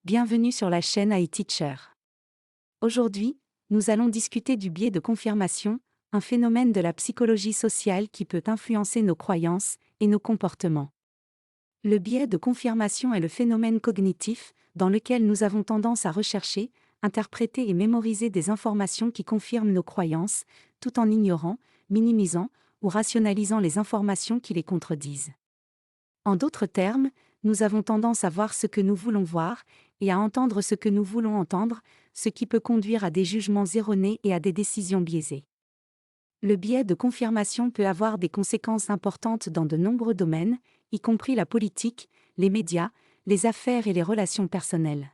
Bienvenue sur la chaîne iTeacher. Aujourd'hui, nous allons discuter du biais de confirmation, un phénomène de la psychologie sociale qui peut influencer nos croyances et nos comportements. Le biais de confirmation est le phénomène cognitif dans lequel nous avons tendance à rechercher, interpréter et mémoriser des informations qui confirment nos croyances, tout en ignorant, minimisant ou rationalisant les informations qui les contredisent. En d'autres termes, nous avons tendance à voir ce que nous voulons voir, et à entendre ce que nous voulons entendre, ce qui peut conduire à des jugements erronés et à des décisions biaisées. Le biais de confirmation peut avoir des conséquences importantes dans de nombreux domaines, y compris la politique, les médias, les affaires et les relations personnelles.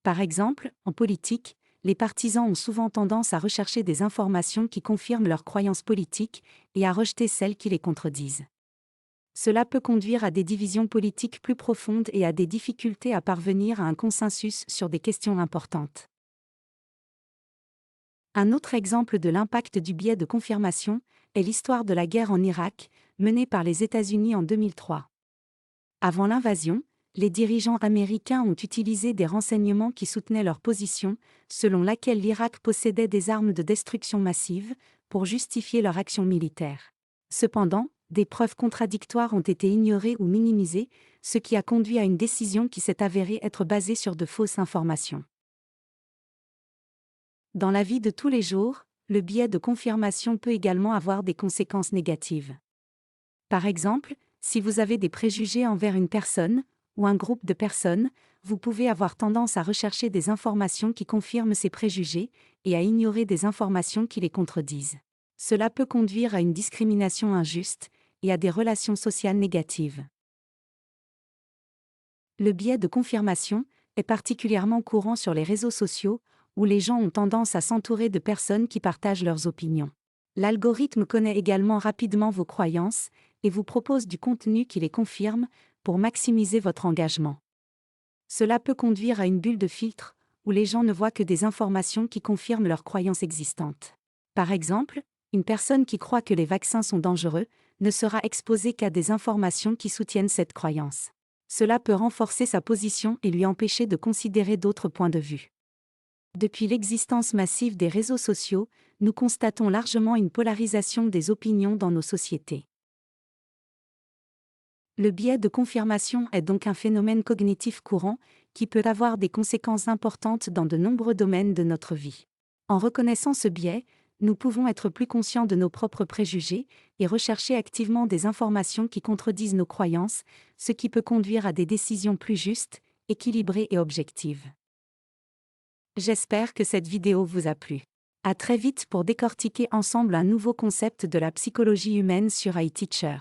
Par exemple, en politique, les partisans ont souvent tendance à rechercher des informations qui confirment leurs croyances politiques et à rejeter celles qui les contredisent. Cela peut conduire à des divisions politiques plus profondes et à des difficultés à parvenir à un consensus sur des questions importantes. Un autre exemple de l'impact du biais de confirmation est l'histoire de la guerre en Irak, menée par les États-Unis en 2003. Avant l'invasion, les dirigeants américains ont utilisé des renseignements qui soutenaient leur position, selon laquelle l'Irak possédait des armes de destruction massive, pour justifier leur action militaire. Cependant, des preuves contradictoires ont été ignorées ou minimisées, ce qui a conduit à une décision qui s'est avérée être basée sur de fausses informations. Dans la vie de tous les jours, le biais de confirmation peut également avoir des conséquences négatives. Par exemple, si vous avez des préjugés envers une personne, ou un groupe de personnes, vous pouvez avoir tendance à rechercher des informations qui confirment ces préjugés, et à ignorer des informations qui les contredisent. Cela peut conduire à une discrimination injuste, et à des relations sociales négatives. Le biais de confirmation est particulièrement courant sur les réseaux sociaux, où les gens ont tendance à s'entourer de personnes qui partagent leurs opinions. L'algorithme connaît également rapidement vos croyances, et vous propose du contenu qui les confirme, pour maximiser votre engagement. Cela peut conduire à une bulle de filtre, où les gens ne voient que des informations qui confirment leurs croyances existantes. Par exemple, une personne qui croit que les vaccins sont dangereux ne sera exposée qu'à des informations qui soutiennent cette croyance. Cela peut renforcer sa position et lui empêcher de considérer d'autres points de vue. Depuis l'existence massive des réseaux sociaux, nous constatons largement une polarisation des opinions dans nos sociétés. Le biais de confirmation est donc un phénomène cognitif courant, qui peut avoir des conséquences importantes dans de nombreux domaines de notre vie. En reconnaissant ce biais, nous pouvons être plus conscients de nos propres préjugés, et rechercher activement des informations qui contredisent nos croyances, ce qui peut conduire à des décisions plus justes, équilibrées et objectives. J'espère que cette vidéo vous a plu. À très vite pour décortiquer ensemble un nouveau concept de la psychologie humaine sur iTeacher.